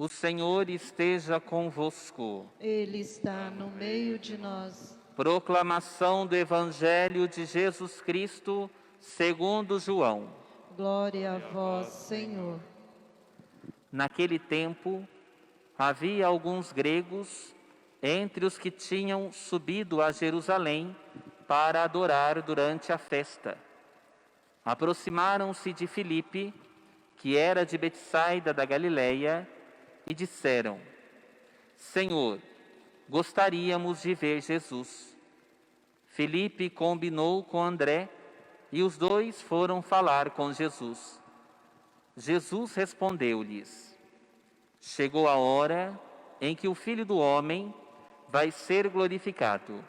O Senhor esteja convosco. Ele está no meio de nós. Proclamação do Evangelho de Jesus Cristo, segundo João. Glória a vós, Senhor. Naquele tempo, havia alguns gregos entre os que tinham subido a Jerusalém para adorar durante a festa. Aproximaram-se de Filipe, que era de Betsaida da Galileia, e disseram: Senhor, gostaríamos de ver Jesus. Filipe combinou com André e os dois foram falar com Jesus. Jesus respondeu-lhes: Chegou a hora em que o Filho do Homem vai ser glorificado.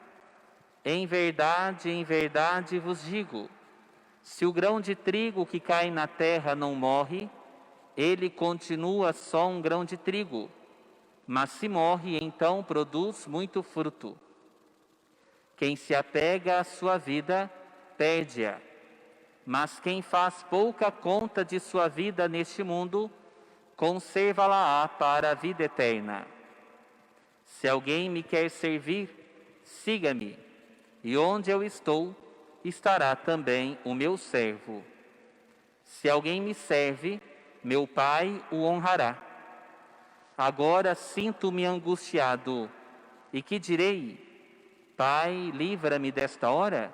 Em verdade vos digo, se o grão de trigo que cai na terra não morre, ele continua só um grão de trigo, mas se morre, então produz muito fruto. Quem se apega à sua vida, perde-a, mas quem faz pouca conta de sua vida neste mundo, conserva-la-á para a vida eterna. Se alguém me quer servir, siga-me, e onde eu estou, estará também o meu servo. Se alguém me serve, meu Pai o honrará. Agora sinto-me angustiado, e que direi? Pai, livra-me desta hora?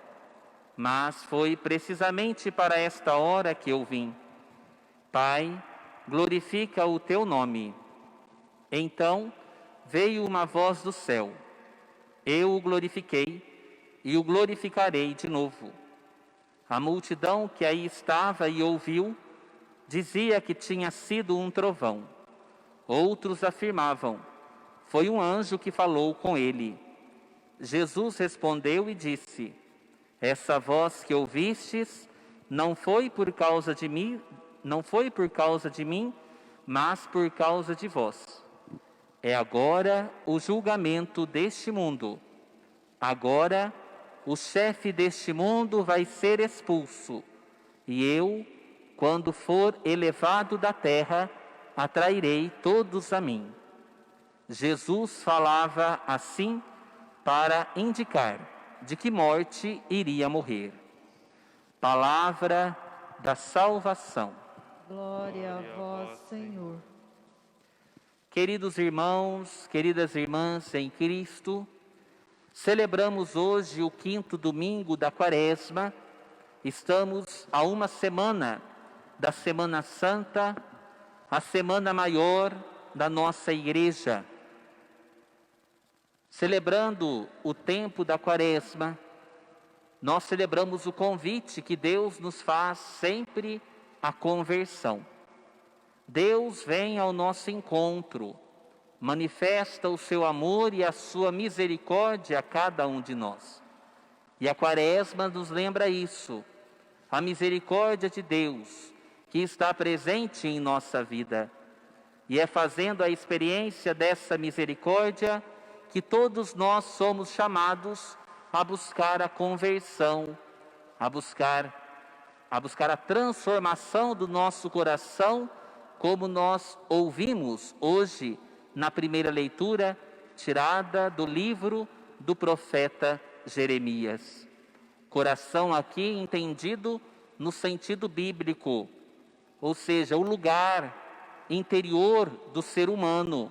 Mas foi precisamente para esta hora que eu vim. Pai, glorifica o teu nome. Então veio uma voz do céu. Eu o glorifiquei e o glorificarei de novo. A multidão que aí estava e ouviu, dizia que tinha sido um trovão. Outros afirmavam: foi um anjo que falou com ele. Jesus respondeu e disse: essa voz que ouvistes não foi por causa de mim, mas por causa de vós. É agora o julgamento deste mundo. Agora o chefe deste mundo vai ser expulso, e eu, quando for elevado da terra, atrairei todos a mim. Jesus falava assim para indicar de que morte iria morrer. Palavra da salvação. Glória a vós, Senhor. Queridos irmãos, queridas irmãs em Cristo, celebramos hoje o 5º domingo da Quaresma. Estamos a uma semana da Semana Santa, a semana maior da nossa Igreja. Celebrando o tempo da Quaresma, nós celebramos o convite que Deus nos faz sempre à conversão. Deus vem ao nosso encontro, manifesta o seu amor e a sua misericórdia a cada um de nós. E a Quaresma nos lembra isso, a misericórdia de Deus que está presente em nossa vida. E é fazendo a experiência dessa misericórdia que todos nós somos chamados a buscar a conversão, a buscar a transformação do nosso coração, como nós ouvimos hoje na primeira leitura, tirada do livro do profeta Jeremias. Coração aqui entendido no sentido bíblico, ou seja, o lugar interior do ser humano,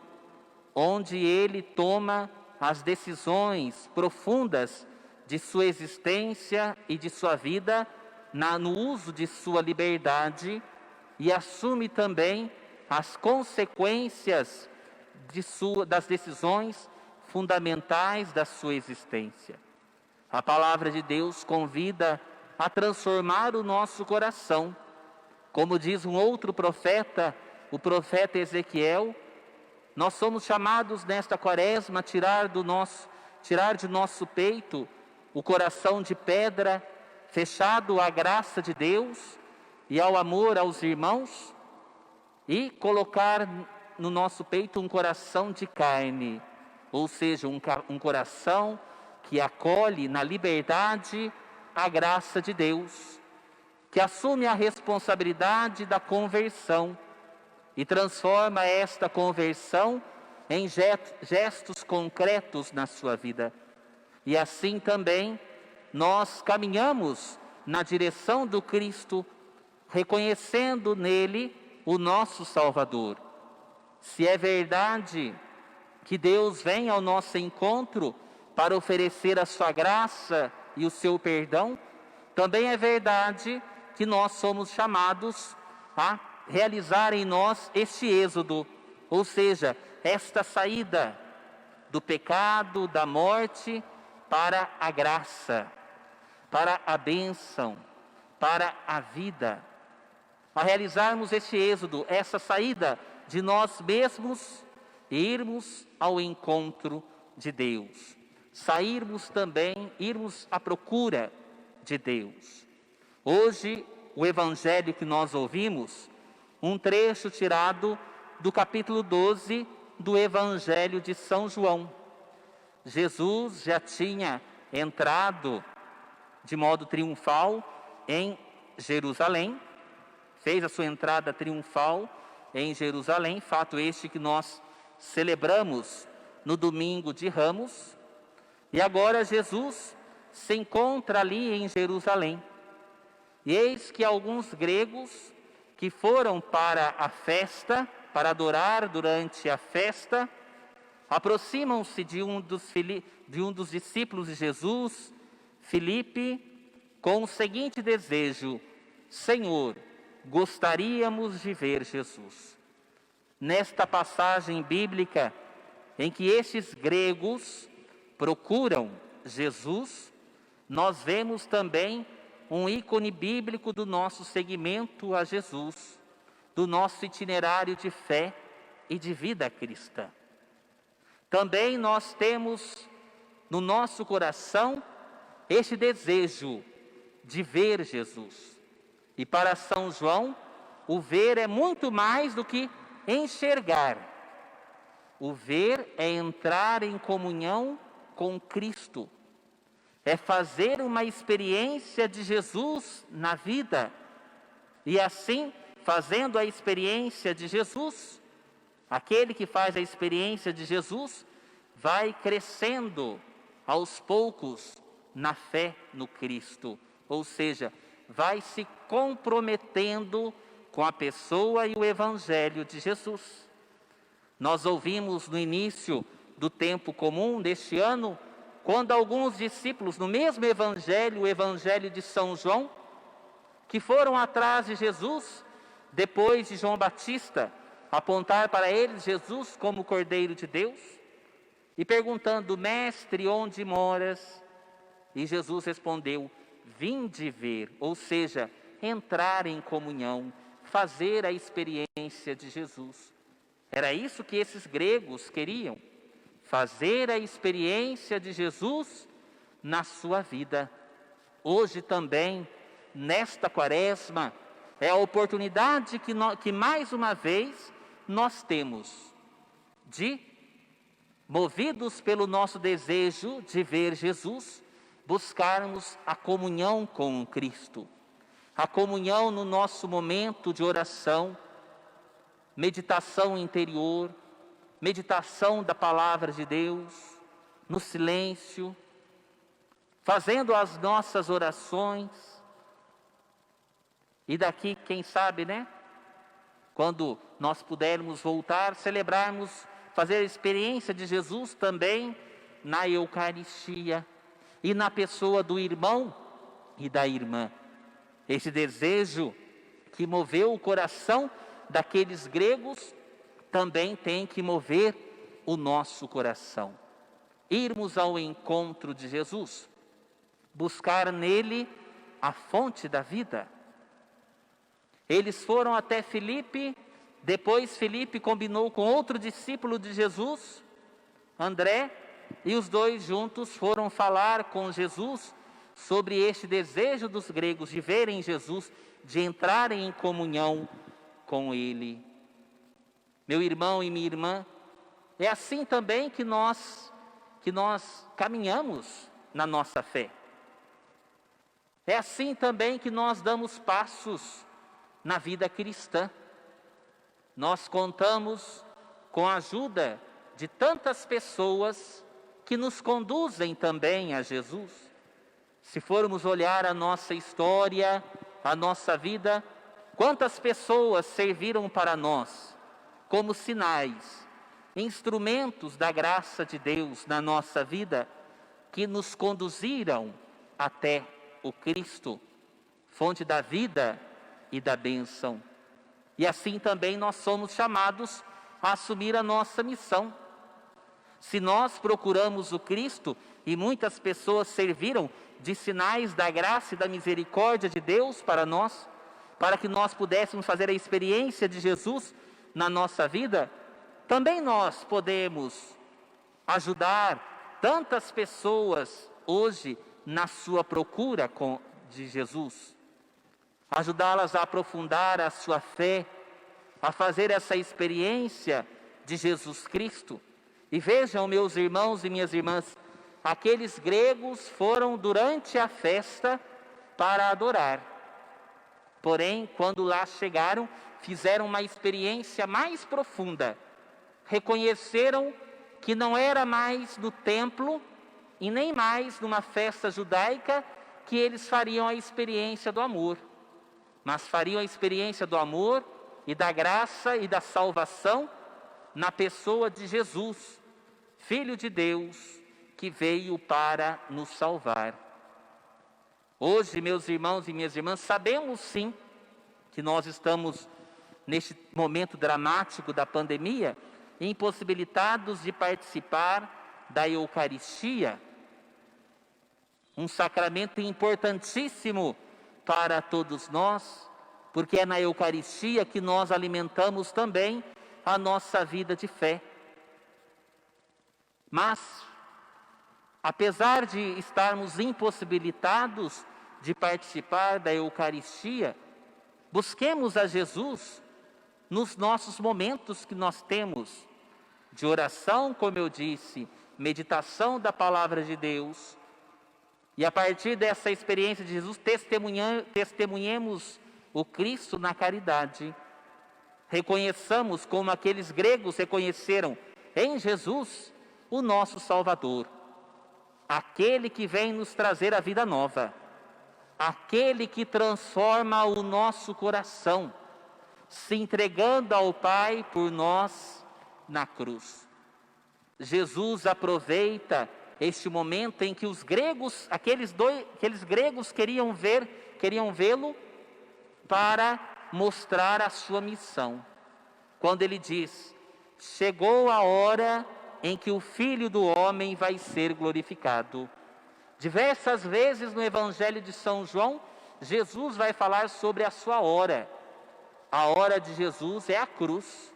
onde ele toma as decisões profundas de sua existência e de sua vida, no uso de sua liberdade, e assume também as consequências das decisões fundamentais da sua existência. A palavra de Deus convida a transformar o nosso coração. Como diz um outro profeta, o profeta Ezequiel, nós somos chamados nesta Quaresma a tirar de nosso peito o coração de pedra, fechado à graça de Deus e ao amor aos irmãos, e colocar no nosso peito um coração de carne, ou seja, um coração que acolhe na liberdade a graça de Deus, que assume a responsabilidade da conversão, e transforma esta conversão em gestos concretos na sua vida. E assim também nós caminhamos na direção do Cristo, reconhecendo nele o nosso Salvador. Se é verdade que Deus vem ao nosso encontro para oferecer a sua graça e o seu perdão, também é verdade que nós somos chamados a realizar em nós este êxodo, ou seja, esta saída do pecado, da morte, para a graça, para a bênção, para a vida. A realizarmos este êxodo, essa saída de nós mesmos e irmos ao encontro de Deus. Sairmos também, irmos à procura de Deus. Hoje, o evangelho que nós ouvimos, um trecho tirado do capítulo 12 do Evangelho de São João. Jesus já tinha entrado de modo triunfal em Jerusalém, fez a sua entrada triunfal em Jerusalém, fato este que nós celebramos no domingo de Ramos, e agora Jesus se encontra ali em Jerusalém. E eis que alguns gregos que foram para a festa, para adorar durante a festa, aproximam-se de um dos discípulos de Jesus, Filipe, com o seguinte desejo: Senhor, gostaríamos de ver Jesus. Nesta passagem bíblica, em que estes gregos procuram Jesus, nós vemos também um ícone bíblico do nosso seguimento a Jesus, do nosso itinerário de fé e de vida cristã. Também nós temos no nosso coração este desejo de ver Jesus. E para São João, o ver é muito mais do que enxergar. O ver é entrar em comunhão com Cristo. É fazer uma experiência de Jesus na vida. E assim, fazendo a experiência de Jesus, aquele que faz a experiência de Jesus vai crescendo aos poucos na fé no Cristo. Ou seja, vai se comprometendo com a pessoa e o Evangelho de Jesus. Nós ouvimos no início do tempo comum deste ano, quando alguns discípulos, no mesmo Evangelho, o Evangelho de São João, que foram atrás de Jesus, depois de João Batista apontar para eles Jesus como Cordeiro de Deus, e perguntando: Mestre, onde moras? E Jesus respondeu: vinde ver, ou seja, entrar em comunhão, fazer a experiência de Jesus. Era isso que esses gregos queriam, fazer a experiência de Jesus na sua vida. Hoje também, nesta quaresma, é a oportunidade que mais uma vez nós temos de, movidos pelo nosso desejo de ver Jesus, buscarmos a comunhão com Cristo, a comunhão no nosso momento de oração, meditação interior, meditação da palavra de Deus, no silêncio, fazendo as nossas orações. E daqui, quem sabe, quando nós pudermos voltar, celebrarmos, fazer a experiência de Jesus também na Eucaristia e na pessoa do irmão e da irmã. Esse desejo que moveu o coração daqueles gregos também tem que mover o nosso coração. Irmos ao encontro de Jesus, buscar nele a fonte da vida. Eles foram até Filipe, depois Filipe combinou com outro discípulo de Jesus, André, e os dois juntos foram falar com Jesus sobre este desejo dos gregos de verem Jesus, de entrarem em comunhão com Ele. Meu irmão e minha irmã, é assim também que nós caminhamos na nossa fé. É assim também que nós damos passos na vida cristã. nós contamos com a ajuda de tantas pessoas que nos conduzem também a Jesus. Se formos olhar a nossa história, a nossa vida, quantas pessoas serviram para nós como sinais, instrumentos da graça de Deus na nossa vida, que nos conduziram até o Cristo, fonte da vida e da bênção. E assim também nós somos chamados a assumir a nossa missão. Se nós procuramos o Cristo, e muitas pessoas serviram de sinais da graça e da misericórdia de Deus para nós, para que nós pudéssemos fazer a experiência de Jesus na nossa vida, também nós podemos ajudar tantas pessoas hoje na sua procura de Jesus, ajudá-las a aprofundar a sua fé, a fazer essa experiência de Jesus Cristo. E vejam, meus irmãos e minhas irmãs, aqueles gregos foram durante a festa para adorar. Porém, quando lá chegaram, fizeram uma experiência mais profunda. Reconheceram que não era mais no templo e nem mais numa festa judaica que eles fariam a experiência do amor, mas fariam a experiência do amor e da graça e da salvação na pessoa de Jesus, Filho de Deus, que veio para nos salvar. Hoje, meus irmãos e minhas irmãs, sabemos sim que nós estamos neste momento dramático da pandemia, impossibilitados de participar da Eucaristia, um sacramento importantíssimo para todos nós, porque é na Eucaristia que nós alimentamos também a nossa vida de fé. Mas, apesar de estarmos impossibilitados de participar da Eucaristia, busquemos a Jesus nos nossos momentos que nós temos de oração, como eu disse, meditação da palavra de Deus. E a partir dessa experiência de Jesus, testemunhemos o Cristo na caridade. Reconheçamos como aqueles gregos reconheceram em Jesus o nosso Salvador, aquele que vem nos trazer a vida nova, aquele que transforma o nosso coração, se entregando ao Pai por nós na cruz. Jesus aproveita este momento em que os gregos, aqueles gregos queriam vê-lo para mostrar a sua missão. Quando ele diz: chegou a hora em que o Filho do Homem vai ser glorificado. Diversas vezes no Evangelho de São João, Jesus vai falar sobre a sua hora. A hora de Jesus é a cruz,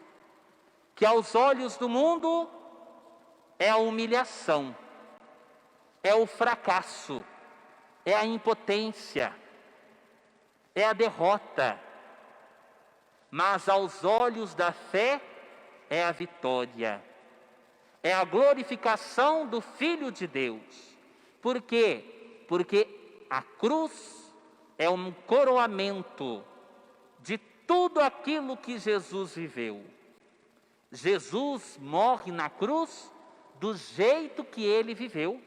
que aos olhos do mundo é a humilhação, é o fracasso, é a impotência, é a derrota. Mas aos olhos da fé é a vitória, é a glorificação do Filho de Deus. Por quê? Porque a cruz é um coroamento de tudo aquilo que Jesus viveu. Jesus morre na cruz do jeito que ele viveu,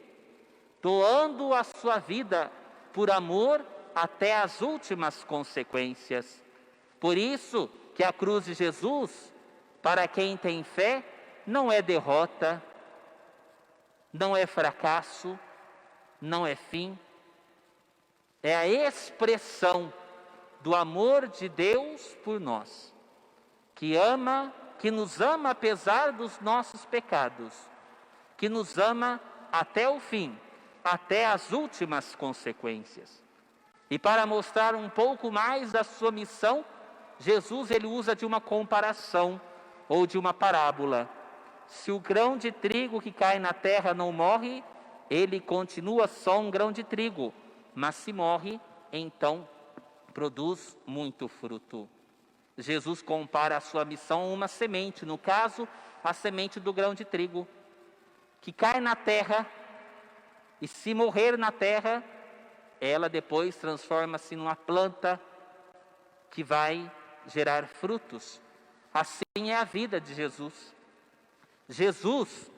doando a sua vida por amor até as últimas consequências. Por isso que a cruz de Jesus, para quem tem fé, não é derrota, não é fracasso, não é fim. É a expressão do amor de Deus por nós, que nos ama apesar dos nossos pecados, que nos ama até o fim, até as últimas consequências. E para mostrar um pouco mais da sua missão, Jesus ele usa de uma comparação ou de uma parábola. Se o grão de trigo que cai na terra não morre, ele continua só um grão de trigo, mas se morre, então produz muito fruto. Jesus compara a sua missão a uma semente, no caso, a semente do grão de trigo, que cai na terra, e se morrer na terra, ela depois transforma-se numa planta que vai gerar frutos. assim é a vida de Jesus. Jesus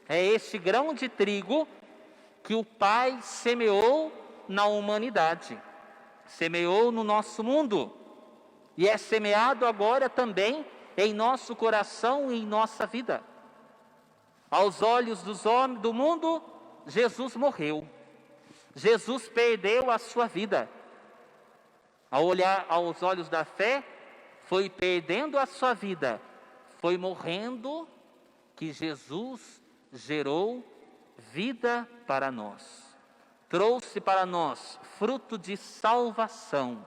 é este grão de trigo que o Pai semeou na humanidade, semeou no nosso mundo, e é semeado agora também em nosso coração e em nossa vida. Aos olhos dos homens do mundo, Jesus morreu. Jesus perdeu a sua vida. Ao olhar aos olhos da fé, foi perdendo a sua vida, foi morrendo, que Jesus gerou vida para nós. Trouxe para nós fruto de salvação,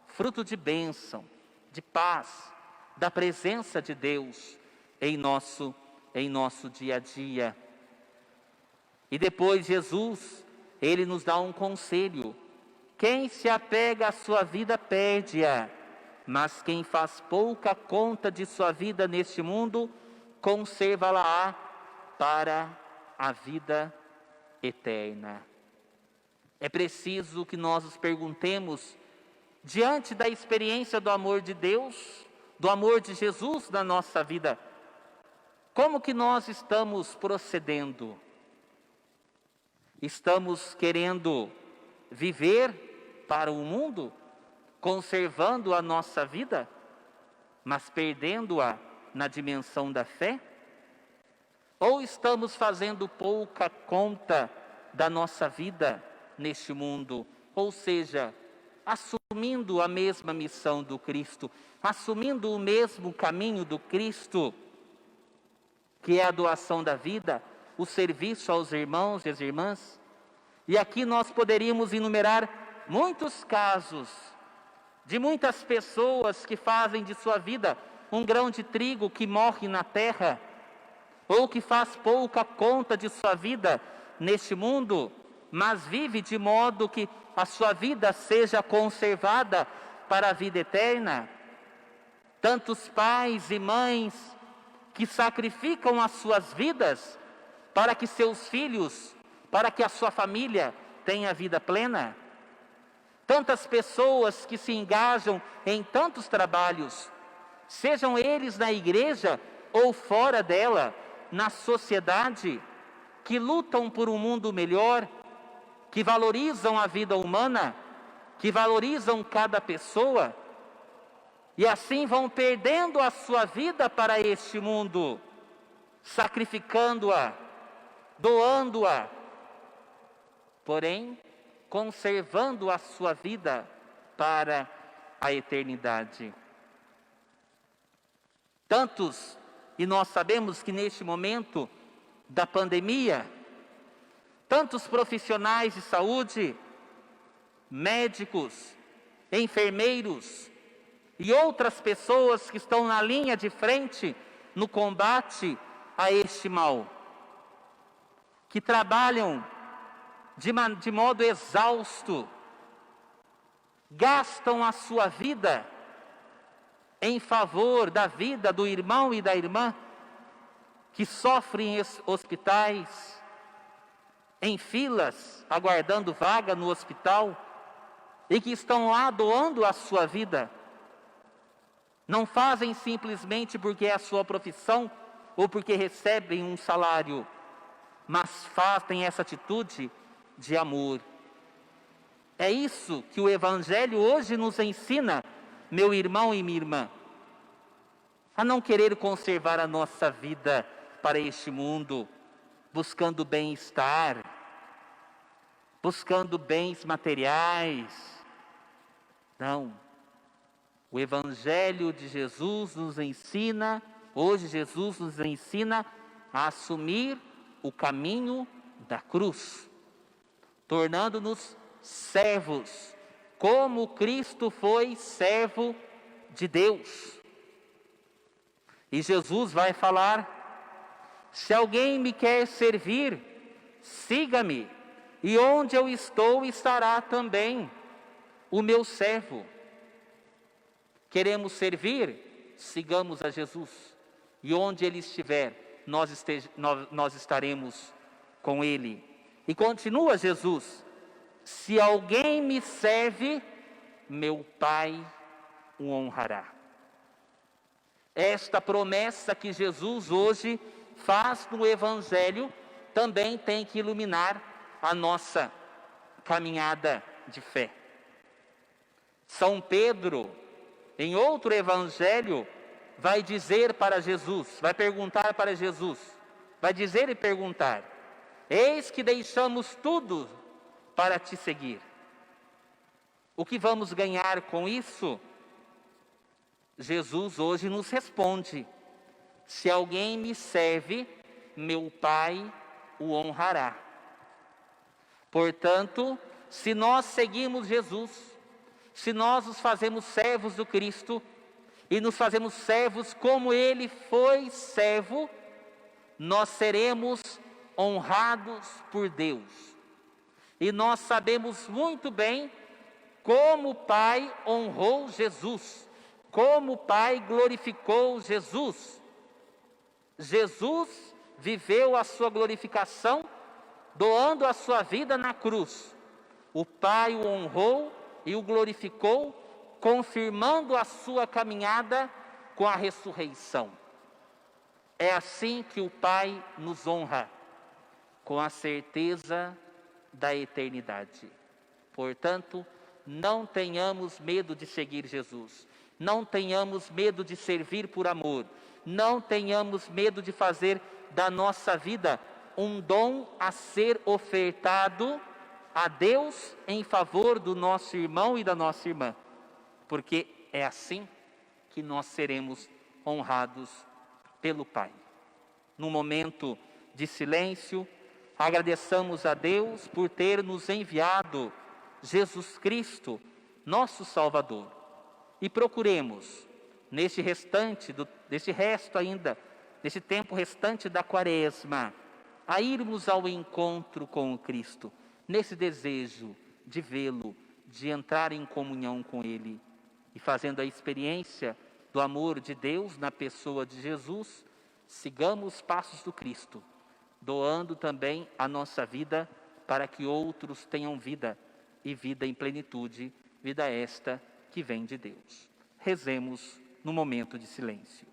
fruto de bênção, de paz, da presença de Deus em nosso dia a dia. E depois Jesus, Ele nos dá um conselho: quem se apega à sua vida perde-a, mas quem faz pouca conta de sua vida neste mundo, conserva-la para a vida eterna. É preciso que nós nos perguntemos, diante da experiência do amor de Deus, do amor de Jesus na nossa vida, como que nós estamos procedendo? Estamos querendo viver para o mundo, conservando a nossa vida, mas perdendo-a na dimensão da fé? Ou estamos fazendo pouca conta da nossa vida neste mundo, ou seja, assumindo a mesma missão do Cristo, assumindo o mesmo caminho do Cristo, que é a doação da vida, o serviço aos irmãos e às irmãs? E aqui nós poderíamos enumerar muitos casos de muitas pessoas que fazem de sua vida um grão de trigo que morre na terra, ou que faz pouca conta de sua vida neste mundo, mas vive de modo que a sua vida seja conservada para a vida eterna. Tantos pais e mães que sacrificam as suas vidas para que seus filhos, para que a sua família tenha vida plena. Tantas pessoas que se engajam em tantos trabalhos, sejam eles na igreja ou fora dela, na sociedade, que lutam por um mundo melhor, que valorizam a vida humana, que valorizam cada pessoa, e assim vão perdendo a sua vida para este mundo, sacrificando-a, doando-a, porém conservando a sua vida para a eternidade. Tantos, e nós sabemos que neste momento da pandemia, tantos profissionais de saúde, médicos, enfermeiros e outras pessoas que estão na linha de frente no combate a este mal, que trabalham de modo exausto, gastam a sua vida em favor da vida do irmão e da irmã, que sofrem em hospitais, em filas, aguardando vaga no hospital, e que estão lá doando a sua vida. Não fazem simplesmente porque é a sua profissão, ou porque recebem um salário, mas fazem essa atitude de amor. É isso que o Evangelho hoje nos ensina, meu irmão e minha irmã, a não querer conservar a nossa vida para este mundo, buscando bem-estar, buscando bens materiais. Não. O Evangelho de Jesus nos ensina, hoje Jesus nos ensina a assumir o caminho da cruz, tornando-nos servos, como Cristo foi servo de Deus. E Jesus vai falar: se alguém me quer servir, siga-me, e onde eu estou estará também o meu servo. Queremos servir? Sigamos a Jesus, e onde Ele estiver, nós estaremos com Ele. E continua Jesus: se alguém me serve, meu Pai o honrará. Esta promessa que Jesus hoje faz no Evangelho também tem que iluminar a nossa caminhada de fé. São Pedro, em outro evangelho, vai dizer para Jesus, vai perguntar para Jesus, vai dizer e perguntar: eis que deixamos tudo para te seguir. O que vamos ganhar com isso? Jesus hoje nos responde: se alguém me serve, meu Pai o honrará. Portanto, se nós seguimos Jesus, se nós nos fazemos servos do Cristo e nos fazemos servos como Ele foi servo, nós seremos honrados por Deus. E nós sabemos muito bem como o Pai honrou Jesus, como o Pai glorificou Jesus. Jesus viveu a sua glorificação doando a sua vida na cruz. O Pai o honrou e o glorificou, confirmando a sua caminhada com a ressurreição. É assim que o Pai nos honra, com a certeza da eternidade. Portanto, não tenhamos medo de seguir Jesus, não tenhamos medo de servir por amor, não tenhamos medo de fazer da nossa vida um dom a ser ofertado a Deus em favor do nosso irmão e da nossa irmã, porque é assim que nós seremos honrados pelo Pai. No momento de silêncio, agradeçamos a Deus por ter nos enviado Jesus Cristo, nosso Salvador, e procuremos, neste tempo restante da Quaresma, a irmos ao encontro com o Cristo, nesse desejo de vê-lo, de entrar em comunhão com Ele, e fazendo a experiência do amor de Deus na pessoa de Jesus, sigamos os passos do Cristo, doando também a nossa vida para que outros tenham vida, e vida em plenitude, vida esta que vem de Deus. Rezemos no momento de silêncio.